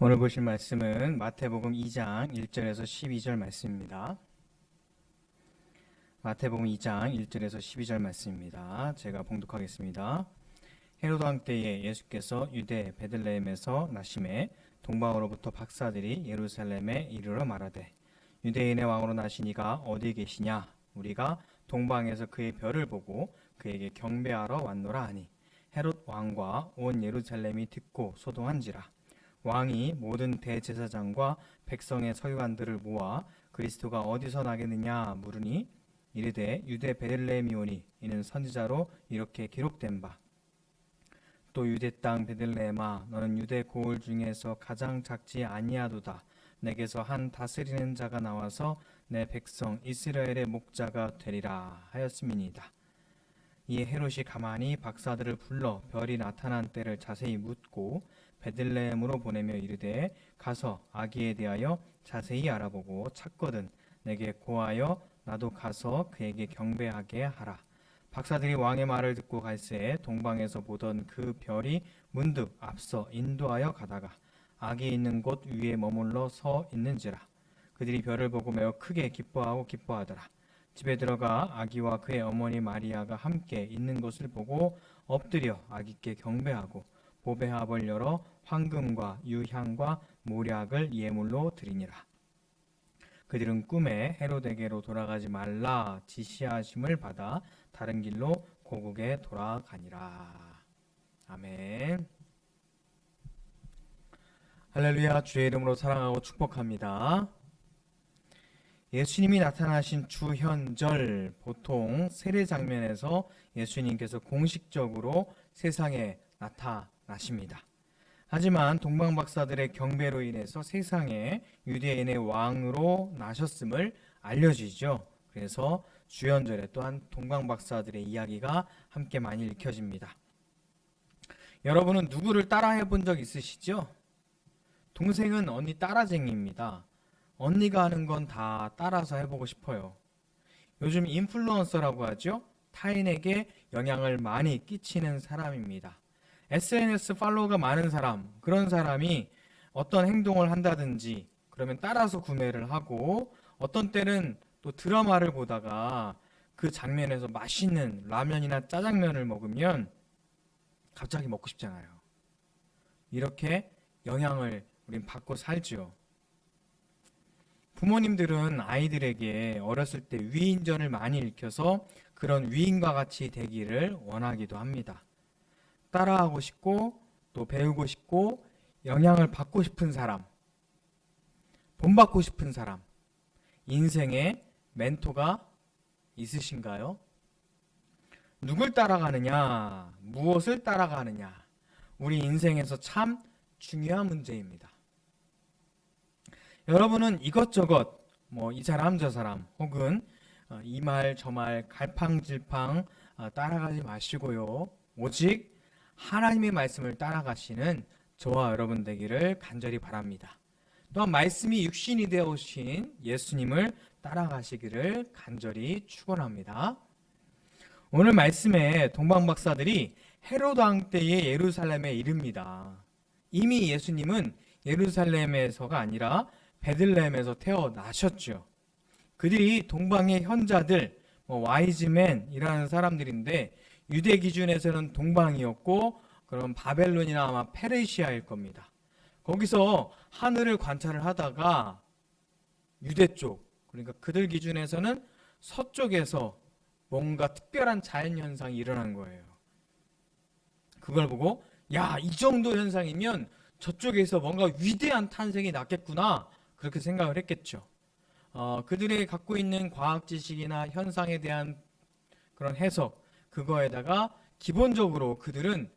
오늘 보실 말씀은 마태복음 2장 1절에서 12절 말씀입니다. 마태복음 2장 1절에서 12절 말씀입니다. 제가 봉독하겠습니다. 헤로드 왕 때에 예수께서 유대 베들레헴에서 나심에 동방으로부터 박사들이 예루살렘에 이르러 말하되 유대인의 왕으로 나신 이가 어디 계시냐? 우리가 동방에서 그의 별을 보고 그에게 경배하러 왔노라 하니 헤롯 왕과 온 예루살렘이 듣고 소동한지라. 왕이 모든 대제사장과 백성의 서기관들을 모아 그리스도가 어디서 나겠느냐 물으니 이르되 유대 베들레헴이오니 이는 선지자로 이렇게 기록된 바. 또 유대 땅 베들레헴아 너는 유대 고을 중에서 가장 작지 아니하도다. 내게서 한 다스리는 자가 나와서 내 백성 이스라엘의 목자가 되리라 하였음이니이다. 이에 헤롯이 가만히 박사들을 불러 별이 나타난 때를 자세히 묻고 베들레헴으로 보내며 이르되 가서 아기에 대하여 자세히 알아보고 찾거든 내게 고하여 나도 가서 그에게 경배하게 하라. 박사들이 왕의 말을 듣고 갈새 동방에서 보던 그 별이 문득 앞서 인도하여 가다가 아기 있는 곳 위에 머물러 서 있는지라. 그들이 별을 보고 매우 크게 기뻐하고 기뻐하더라. 집에 들어가 아기와 그의 어머니 마리아가 함께 있는 것을 보고 엎드려 아기께 경배하고 보배합을 열어 황금과 유향과 모략을 예물로 드리니라. 그들은 꿈에 헤로데게로 돌아가지 말라 지시하심을 받아 다른 길로 고국에 돌아가니라. 아멘. 할렐루야. 주의 이름으로 사랑하고 축복합니다. 예수님이 나타나신 주현절, 보통 세례 장면에서 예수님께서 공식적으로 세상에 나타나십니다. 하지만 동방박사들의 경배로 인해서 세상에 유대인의 왕으로 나셨음을 알려지죠. 그래서 주현절에 또한 동방박사들의 이야기가 함께 많이 읽혀집니다. 여러분은 누구를 따라해 본 적 있으시죠? 동생은 언니 따라쟁이입니다. 언니가 하는 건 다 따라서 해보고 싶어요. 요즘 인플루언서라고 하죠. 타인에게 영향을 많이 끼치는 사람입니다. SNS 팔로워가 많은 사람, 그런 사람이 어떤 행동을 한다든지 그러면 따라서 구매를 하고, 어떤 때는 또 드라마를 보다가 그 장면에서 맛있는 라면이나 짜장면을 먹으면 갑자기 먹고 싶잖아요. 이렇게 영향을 우린 받고 살죠. 부모님들은 아이들에게 어렸을 때 위인전을 많이 읽혀서 그런 위인과 같이 되기를 원하기도 합니다. 따라하고 싶고 또 배우고 싶고 영향을 받고 싶은 사람, 본받고 싶은 사람, 인생의 멘토가 있으신가요? 누굴 따라가느냐, 무엇을 따라가느냐, 우리 인생에서 참 중요한 문제입니다. 여러분은 이것저것 이 사람 저 사람 혹은 이 말 저 말 갈팡질팡 따라가지 마시고요. 오직 하나님의 말씀을 따라가시는 저와 여러분 되기를 간절히 바랍니다. 또한 말씀이 육신이 되어 오신 예수님을 따라가시기를 간절히 축원합니다. 오늘 말씀에 동방박사들이 헤로드 왕 때의 예루살렘에 이릅니다. 이미 예수님은 예루살렘에서가 아니라 베들레헴에서 태어나셨죠. 그들이 동방의 현자들, 와이즈맨이라는 사람들인데 유대 기준에서는 동방이었고, 그럼 바벨론이나 아마 페르시아일 겁니다. 거기서 하늘을 관찰을 하다가 유대 쪽, 그러니까 그들 기준에서는 서쪽에서 뭔가 특별한 자연 현상이 일어난 거예요. 그걸 보고 야, 이 정도 현상이면 저쪽에서 뭔가 위대한 탄생이 났겠구나, 그렇게 생각을 했겠죠. 그들이 갖고 있는 과학 지식이나 현상에 대한 그런 해석, 그거에다가 기본적으로 그들은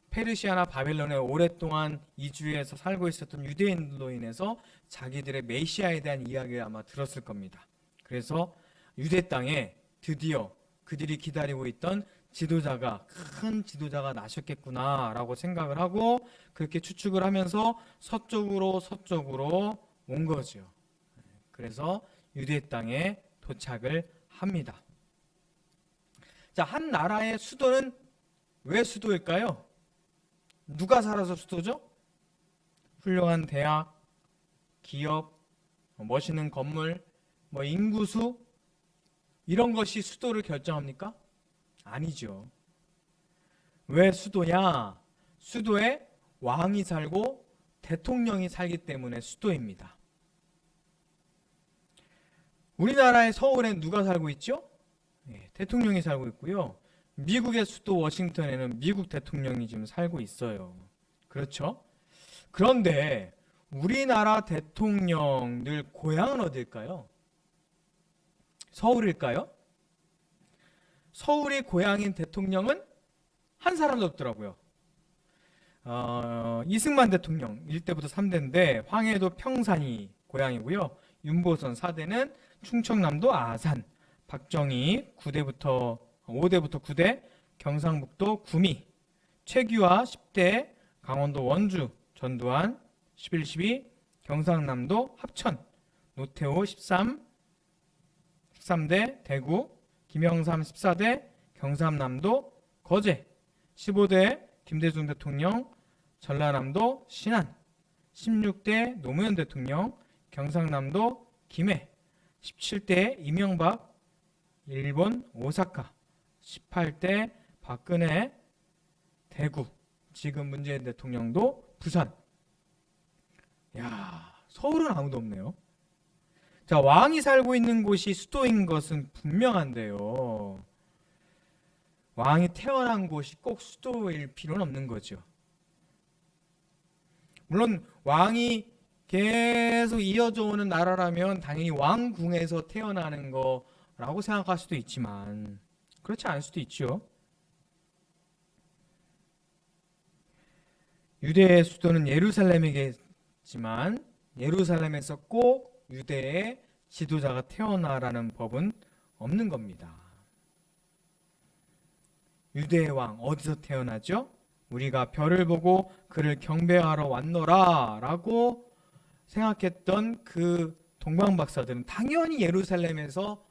페르시아나 바벨론에 오랫동안 이주해서 살고 있었던 유대인들로 인해서 자기들의 메시아에 대한 이야기를 아마 들었을 겁니다. 그래서 유대 땅에 드디어 그들이 기다리고 있던 큰 지도자가 나셨겠구나라고 생각을 하고 그렇게 추측을 하면서 서쪽으로 온 거죠. 그래서 유대 땅에 도착을 합니다. 자, 한 나라의 수도는 왜 수도일까요? 누가 살아서 수도죠? 훌륭한 대학, 기업, 멋있는 건물, 인구수 이런 것이 수도를 결정합니까? 아니죠. 왜 수도냐? 수도에 왕이 살고 대통령이 살기 때문에 수도입니다. 우리나라의 서울엔 누가 살고 있죠? 대통령이 살고 있고요. 미국의 수도 워싱턴에는 미국 대통령이 지금 살고 있어요. 그렇죠? 그런데 우리나라 대통령들 고향은 어딜까요? 서울일까요? 서울이 고향인 대통령은 한 사람도 없더라고요. 이승만 대통령 1대부터 3대인데 황해도 평산이 고향이고요. 윤보선 4대는 충청남도 아산, 박정희 5대부터 9대, 경상북도 구미, 최규하 10대, 강원도 원주, 전두환 11, 12, 경상남도 합천, 노태우 13대, 대구, 김영삼 14대, 경상남도 거제, 15대, 김대중 대통령, 전라남도 신안, 16대 노무현 대통령, 경상남도 김해, 17대 이명박, 일본 오사카, 18대 박근혜, 대구, 지금 문재인 대통령도 부산. 야, 서울은 아무도 없네요. 자, 왕이 살고 있는 곳이 수도인 것은 분명한데요. 왕이 태어난 곳이 꼭 수도일 필요는 없는 거죠. 물론 왕이 계속 이어져 오는 나라라면 당연히 왕궁에서 태어나는 거라고 생각할 수도 있지만 그렇지 않을 수도 있죠. 유대의 수도는 예루살렘이겠지만 예루살렘에서 꼭 유대의 지도자가 태어나라는 법은 없는 겁니다. 유대의 왕 어디서 태어나죠? 우리가 별을 보고 그를 경배하러 왔노라 라고 생각했던 그 동방박사들은 당연히 예루살렘에서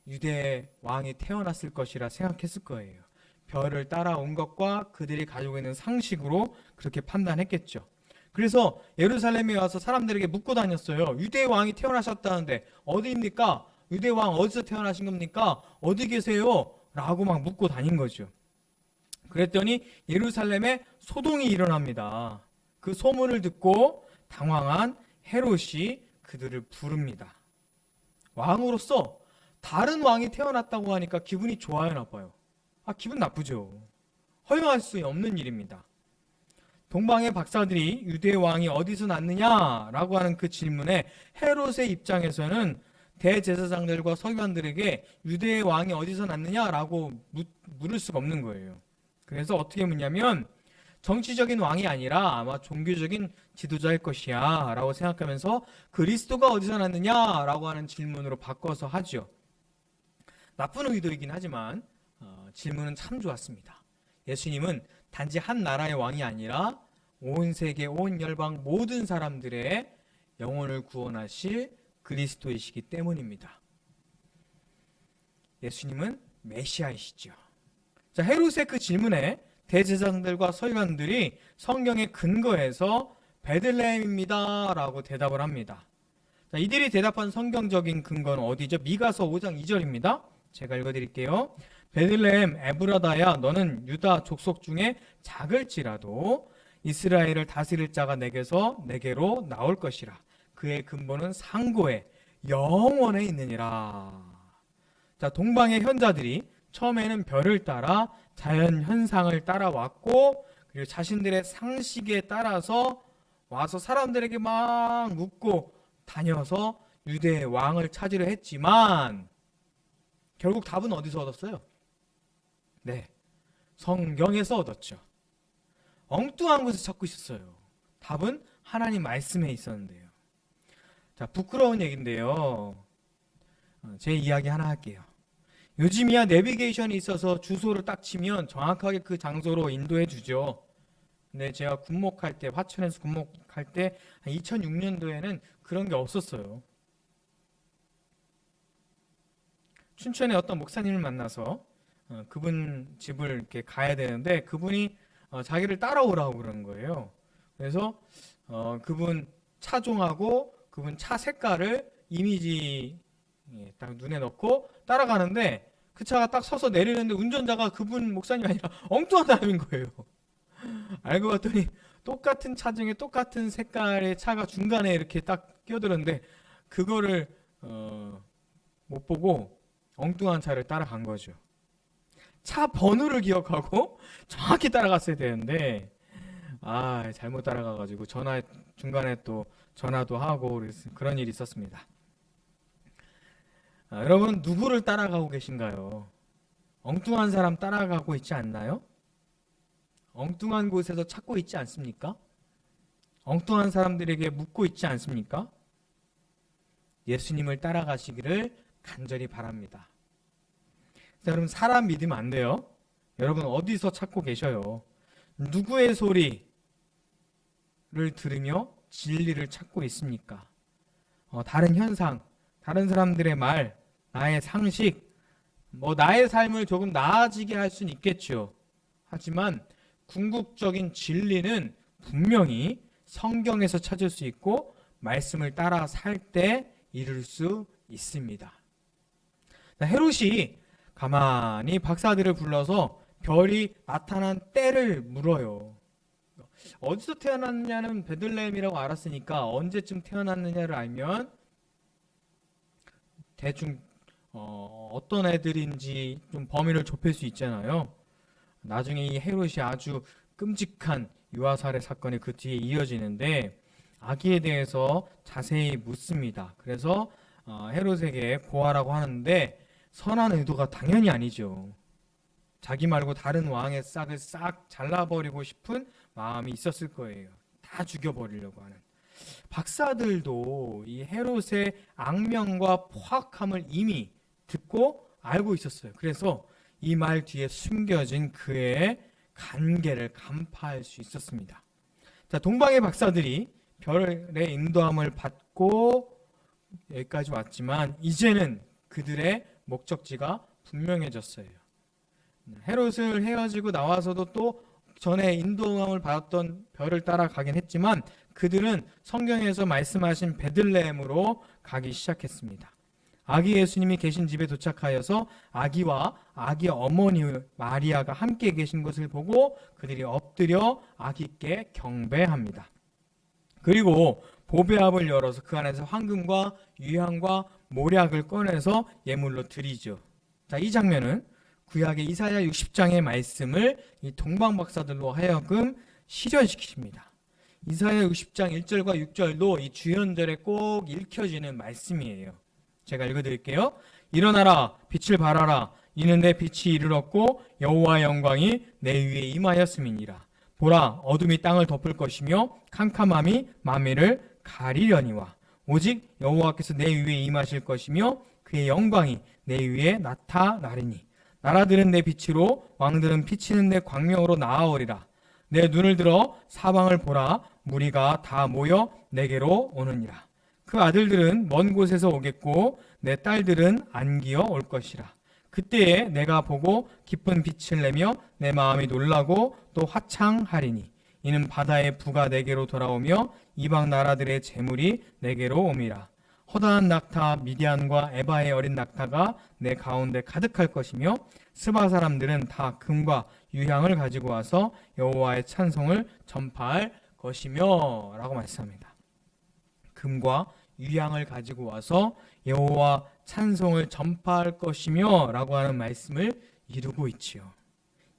유대의 왕이 태어났을 것이라 생각했을 거예요. 별을 따라온 것과 그들이 가지고 있는 상식으로 그렇게 판단했겠죠. 그래서 예루살렘에 와서 사람들에게 묻고 다녔어요. 유대의 왕이 태어나셨다는데 어디입니까? 유대의 왕 어디서 태어나신 겁니까? 어디 계세요? 라고 막 묻고 다닌 거죠. 그랬더니 예루살렘에 소동이 일어납니다. 그 소문을 듣고 당황한 헤롯이 그들을 부릅니다. 왕으로서 다른 왕이 태어났다고 하니까 기분이 좋아요, 나빠요? 기분 나쁘죠. 허용할 수 없는 일입니다. 동방의 박사들이 유대의 왕이 어디서 났느냐라고 하는 그 질문에 헤롯의 입장에서는 대제사장들과 서기관들에게 유대의 왕이 어디서 났느냐라고 물을 수가 없는 거예요. 그래서 어떻게 묻냐면 정치적인 왕이 아니라 아마 종교적인 지도자일 것이야 라고 생각하면서 그리스도가 어디서 났느냐 라고 하는 질문으로 바꿔서 하죠. 나쁜 의도이긴 하지만 질문은 참 좋았습니다. 예수님은 단지 한 나라의 왕이 아니라 온 세계 온 열방 모든 사람들의 영혼을 구원하실 그리스도이시기 때문입니다. 예수님은 메시아이시죠. 자, 헤롯의 그 질문에 대제사장들과 서기관들이 성경에 근거해서 베들레헴입니다 라고 대답을 합니다. 자, 이들이 대답한 성경적인 근거는 어디죠? 미가서 5장 2절입니다. 제가 읽어드릴게요. 베들레헴 에브라다야 너는 유다 족속 중에 작을지라도 이스라엘을 다스릴 자가 내게로 나올 것이라. 그의 근본은 상고에 영원에 있느니라. 자, 동방의 현자들이 처음에는 별을 따라 자연 현상을 따라왔고 그리고 자신들의 상식에 따라서 와서 사람들에게 막 묻고 다녀서 유대의 왕을 찾으려 했지만 결국 답은 어디서 얻었어요? 네, 성경에서 얻었죠. 엉뚱한 곳에서 찾고 있었어요. 답은 하나님 말씀에 있었는데요. 자, 부끄러운 얘기인데요. 제 이야기 하나 할게요. 요즘이야 내비게이션이 있어서 주소를 딱 치면 정확하게 그 장소로 인도해 주죠. 근데 제가 군목할 때, 화천에서 군목할 때 2006년도에는 그런 게 없었어요. 춘천에 어떤 목사님을 만나서 그분 집을 이렇게 가야 되는데 그분이 자기를 따라오라고 그러는 거예요. 그래서 그분 차종하고 그분 차 색깔을 이미지 딱 눈에 넣고 따라가는데 그 차가 딱 서서 내리는데 운전자가 그분 목사님이 아니라 엉뚱한 사람인 거예요. 알고 봤더니 똑같은 차종에 똑같은 색깔의 차가 중간에 이렇게 딱 끼어들었는데 그거를 못 보고 엉뚱한 차를 따라간 거죠. 차 번호를 기억하고 정확히 따라갔어야 되는데 잘못 따라가가지고 중간에 또 전화도 하고 그런 일이 있었습니다. 여러분 누구를 따라가고 계신가요? 엉뚱한 사람 따라가고 있지 않나요? 엉뚱한 곳에서 찾고 있지 않습니까? 엉뚱한 사람들에게 묻고 있지 않습니까? 예수님을 따라가시기를 간절히 바랍니다. 여러분 사람 믿으면 안 돼요. 여러분 어디서 찾고 계셔요? 누구의 소리를 들으며 진리를 찾고 있습니까? 다른 현상, 다른 사람들의 말, 나의 상식, 나의 삶을 조금 나아지게 할 수는 있겠죠. 하지만 궁극적인 진리는 분명히 성경에서 찾을 수 있고 말씀을 따라 살 때 이룰 수 있습니다. 헤롯이 가만히 박사들을 불러서 별이 나타난 때를 물어요. 어디서 태어났느냐는 베들레헴이라고 알았으니까 언제쯤 태어났느냐를 알면 대충 어떤 애들인지 좀 범위를 좁힐 수 있잖아요. 나중에 이 헤롯이 아주 끔찍한 유아살해 사건이 그 뒤에 이어지는데 아기에 대해서 자세히 묻습니다. 그래서 헤롯에게 고하라고 하는데 선한 의도가 당연히 아니죠. 자기 말고 다른 왕의 싹을 싹 잘라버리고 싶은 마음이 있었을 거예요. 다 죽여버리려고 하는. 박사들도 이 헤롯의 악명과 포악함을 이미 듣고 알고 있었어요. 그래서 이 말 뒤에 숨겨진 그의 간계를 간파할 수 있었습니다. 자, 동방의 박사들이 별의 인도함을 받고 여기까지 왔지만 이제는 그들의 목적지가 분명해졌어요. 헤롯을 헤어지고 나와서도 또 전에 인도함을 받았던 별을 따라가긴 했지만 그들은 성경에서 말씀하신 베들레헴으로 가기 시작했습니다. 아기 예수님이 계신 집에 도착하여서 아기와 아기 어머니 마리아가 함께 계신 것을 보고 그들이 엎드려 아기께 경배합니다. 그리고 보배압을 열어서 그 안에서 황금과 유향과 모략을 꺼내서 예물로 드리죠. 자, 이 장면은 구약의 이사야 60장의 말씀을 이 동방 박사들로 하여금 실현시키십니다. 이사야 60장 1절과 6절도 이 주연절에 꼭 읽혀지는 말씀이에요. 제가 읽어드릴게요. 일어나라, 빛을 발하라. 이는 내 빛이 이르렀고 여호와의 영광이 내 위에 임하였음이니라. 보라, 어둠이 땅을 덮을 것이며 캄캄함이 만민을 가리려니와 오직 여호와께서 내 위에 임하실 것이며 그의 영광이 내 위에 나타나리니 나라들은 내 빛으로 왕들은 비치는 내 광명으로 나아오리라. 내 눈을 들어 사방을 보라. 무리가 다 모여 내게로 오느니라. 그 아들들은 먼 곳에서 오겠고 내 딸들은 안기어 올 것이라. 그때에 내가 보고 기쁜 빛을 내며 내 마음이 놀라고 또 화창하리니 이는 바다의 부가 내게로 돌아오며 이방 나라들의 재물이 내게로 옴이라. 허다한 낙타 미디안과 에바의 어린 낙타가 내 가운데 가득할 것이며 스바 사람들은 다 금과 유향을 가지고 와서 여호와의 찬송을 전파할 것이며 라고 말씀합니다. 금과 유향을 가지고 와서 여호와 찬송을 전파할 것이며 라고 하는 말씀을 이루고 있지요.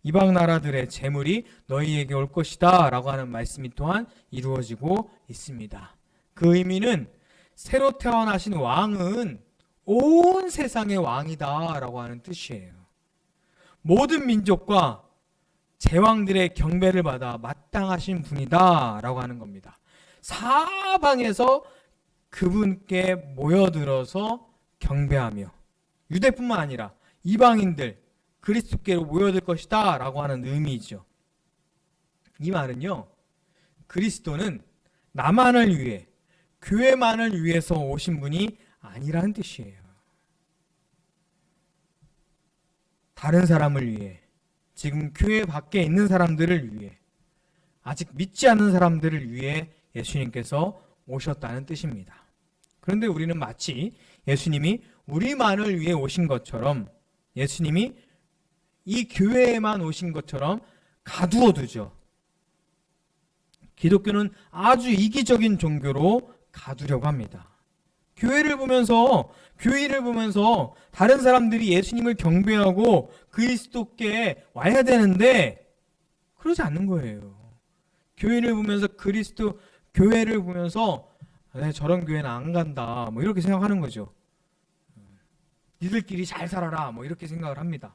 이방 나라들의 재물이 너희에게 올 것이다 라고 하는 말씀이 또한 이루어지고 있습니다. 그 의미는 새로 태어나신 왕은 온 세상의 왕이다 라고 하는 뜻이에요. 모든 민족과 제왕들의 경배를 받아 마땅하신 분이다 라고 하는 겁니다. 사방에서 그분께 모여들어서 경배하며 유대뿐만 아니라 이방인들 그리스도께로 모여들 것이다 라고 하는 의미이죠. 이 말은요, 그리스도는 나만을 위해 교회만을 위해서 오신 분이 아니라는 뜻이에요. 다른 사람을 위해, 지금 교회 밖에 있는 사람들을 위해, 아직 믿지 않는 사람들을 위해 예수님께서 오셨다는 뜻입니다. 그런데 우리는 마치 예수님이 우리만을 위해 오신 것처럼, 예수님이 이 교회에만 오신 것처럼 가두어 두죠. 기독교는 아주 이기적인 종교로 가두려고 합니다. 교회를 보면서 다른 사람들이 예수님을 경배하고 그리스도께 와야 되는데 그러지 않는 거예요. 교회를 보면서 교회를 보면서 저런 교회는 안 간다, 뭐 이렇게 생각하는 거죠. 니들끼리 잘 살아라, 뭐 이렇게 생각을 합니다.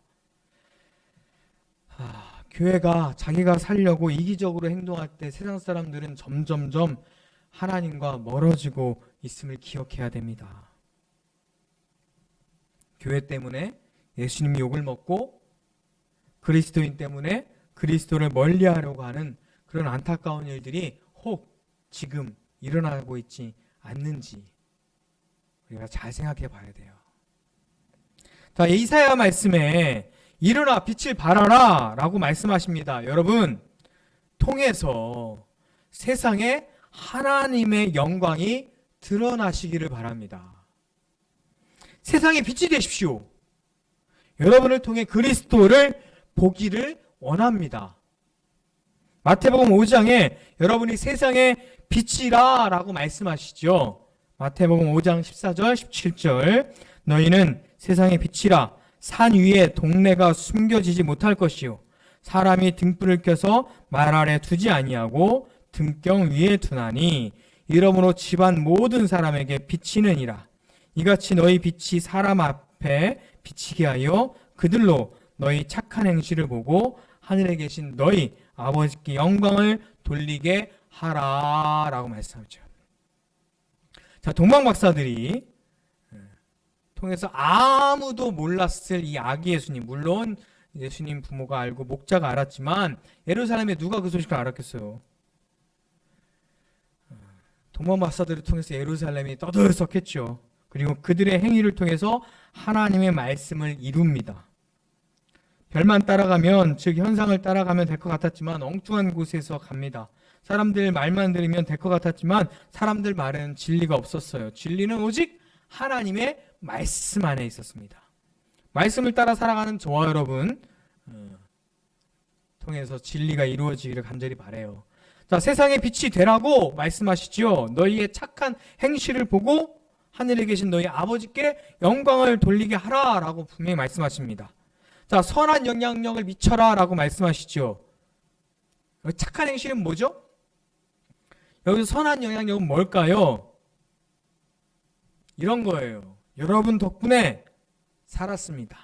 교회가 자기가 살려고 이기적으로 행동할 때 세상 사람들은 점점점 하나님과 멀어지고 있음을 기억해야 됩니다. 교회 때문에 예수님 욕을 먹고 그리스도인 때문에 그리스도를 멀리하려고 하는 그런 안타까운 일들이 혹 지금 일어나고 있지 않는지 우리가 잘 생각해 봐야 돼요. 자, 이사야 말씀에 일어나 빛을 발하라 라고 말씀하십니다. 여러분, 통해서 세상에 하나님의 영광이 드러나시기를 바랍니다. 세상에 빛이 되십시오. 여러분을 통해 그리스도를 보기를 원합니다. 마태복음 5장에 여러분이 세상의 빛이라 라고 말씀하시죠. 마태복음 5장 14절 17절 너희는 세상의 빛이라. 산 위에 동네가 숨겨지지 못할 것이요 사람이 등불을 켜서 말 아래 두지 아니하고 등경 위에 두나니 이러므로 집안 모든 사람에게 비치느니라. 이같이 너희 빛이 사람 앞에 비치게 하여 그들로 너희 착한 행실을 보고 하늘에 계신 너희 아버지께 영광을 돌리게 하라 라고 말씀하죠. 자, 동방 박사들이 통해서 아무도 몰랐을 이 아기 예수님, 물론 예수님 부모가 알고 목자가 알았지만 예루살렘에 누가 그 소식을 알았겠어요? 동방 박사들을 통해서 예루살렘이 떠들썩했죠. 그리고 그들의 행위를 통해서 하나님의 말씀을 이룹니다. 별만 따라가면, 즉 현상을 따라가면 될 것 같았지만 엉뚱한 곳에서 갑니다. 사람들 말만 들으면 될 것 같았지만 사람들 말에는 진리가 없었어요. 진리는 오직 하나님의 말씀 안에 있었습니다. 말씀을 따라 살아가는 저와 여러분 통해서 진리가 이루어지기를 간절히 바라요. 자, 세상의 빛이 되라고 말씀하시죠. 너희의 착한 행실을 보고 하늘에 계신 너희 아버지께 영광을 돌리게 하라라고 분명히 말씀하십니다. 자, 선한 영향력을 미쳐라라고 말씀하시죠. 착한 행실은 뭐죠? 여기서 선한 영향력은 뭘까요? 이런 거예요. 여러분 덕분에 살았습니다.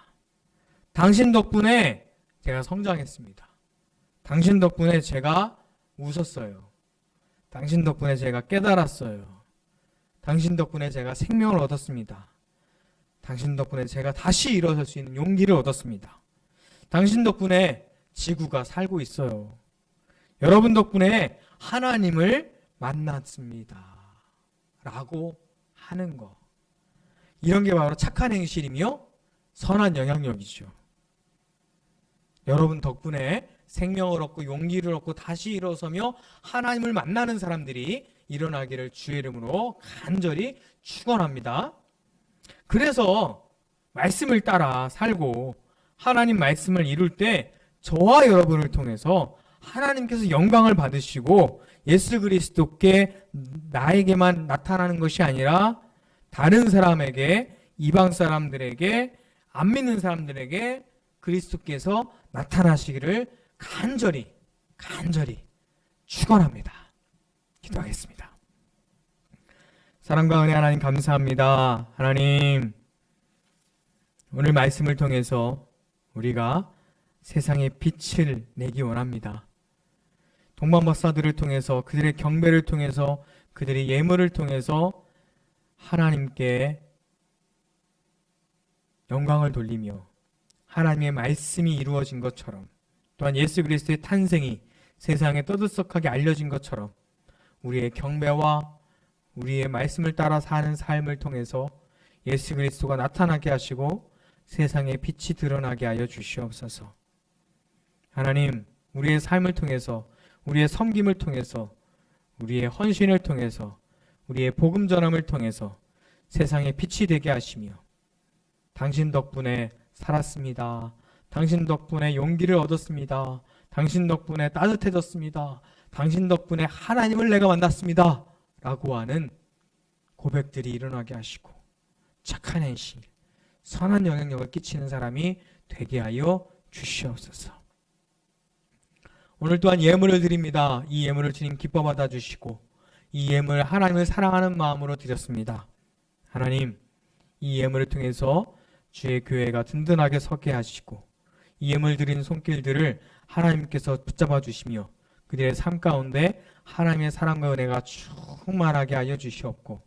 당신 덕분에 제가 성장했습니다. 당신 덕분에 제가 웃었어요. 당신 덕분에 제가 깨달았어요. 당신 덕분에 제가 생명을 얻었습니다. 당신 덕분에 제가 다시 일어설 수 있는 용기를 얻었습니다. 당신 덕분에 지구가 살고 있어요. 여러분 덕분에 하나님을 만났습니다. 라고 하는 거. 이런 게 바로 착한 행실이며 선한 영향력이죠. 여러분 덕분에 생명을 얻고 용기를 얻고 다시 일어서며 하나님을 만나는 사람들이 일어나기를 주의 이름으로 간절히 축원합니다. 그래서 말씀을 따라 살고 하나님 말씀을 이룰 때 저와 여러분을 통해서 하나님께서 영광을 받으시고 예수 그리스도께 나에게만 나타나는 것이 아니라 다른 사람에게, 이방 사람들에게, 안 믿는 사람들에게 그리스도께서 나타나시기를 간절히 축원합니다. 기도하겠습니다. 사랑과 은혜 하나님 감사합니다. 하나님, 오늘 말씀을 통해서 우리가 세상에 빛을 내기 원합니다. 동방 박사들을 통해서, 그들의 경배를 통해서, 그들의 예물을 통해서 하나님께 영광을 돌리며 하나님의 말씀이 이루어진 것처럼, 또한 예수 그리스도의 탄생이 세상에 떠들썩하게 알려진 것처럼 우리의 경배와 우리의 말씀을 따라 사는 삶을 통해서 예수 그리스도가 나타나게 하시고 세상에 빛이 드러나게 하여 주시옵소서. 하나님, 우리의 삶을 통해서 우리의 섬김을 통해서, 우리의 헌신을 통해서, 우리의 복음 전함을 통해서 세상에 빛이 되게 하시며, 당신 덕분에 살았습니다. 당신 덕분에 용기를 얻었습니다. 당신 덕분에 따뜻해졌습니다. 당신 덕분에 하나님을 내가 만났습니다. 라고 하는 고백들이 일어나게 하시고, 착한 행실, 선한 영향력을 끼치는 사람이 되게 하여 주시옵소서. 오늘 또한 예물을 드립니다. 이 예물을 주님 기뻐 받아 주시고, 이 예물 하나님을 사랑하는 마음으로 드렸습니다. 하나님, 이 예물을 통해서 주의 교회가 든든하게 서게 하시고, 이 예물 드린 손길들을 하나님께서 붙잡아 주시며 그들의 삶 가운데 하나님의 사랑과 은혜가 충만하게 하여 주시옵고,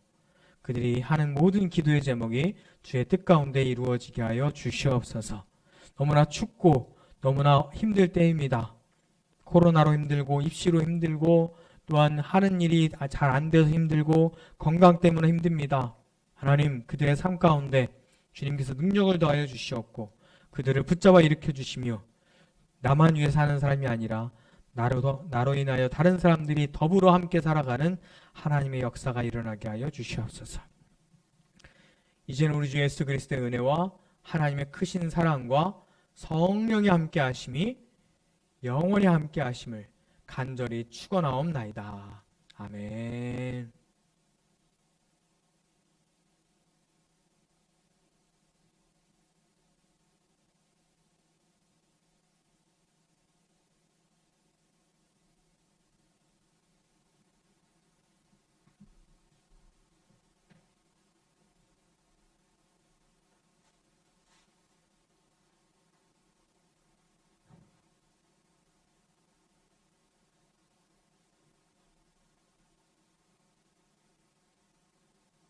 그들이 하는 모든 기도의 제목이 주의 뜻 가운데 이루어지게 하여 주시옵소서. 너무나 춥고 너무나 힘들 때입니다. 코로나로 힘들고 입시로 힘들고 또한 하는 일이 잘 안 돼서 힘들고 건강 때문에 힘듭니다. 하나님, 그들의 삶 가운데 주님께서 능력을 더하여 주시옵고 그들을 붙잡아 일으켜 주시며, 나만 위해 사는 사람이 아니라 나로 인하여 다른 사람들이 더불어 함께 살아가는 하나님의 역사가 일어나게 하여 주시옵소서. 이제는 우리 주 예수 그리스도의 은혜와 하나님의 크신 사랑과 성령의 함께 하심이 영원히 함께 하심을 간절히 축원하옵나이다. 아멘.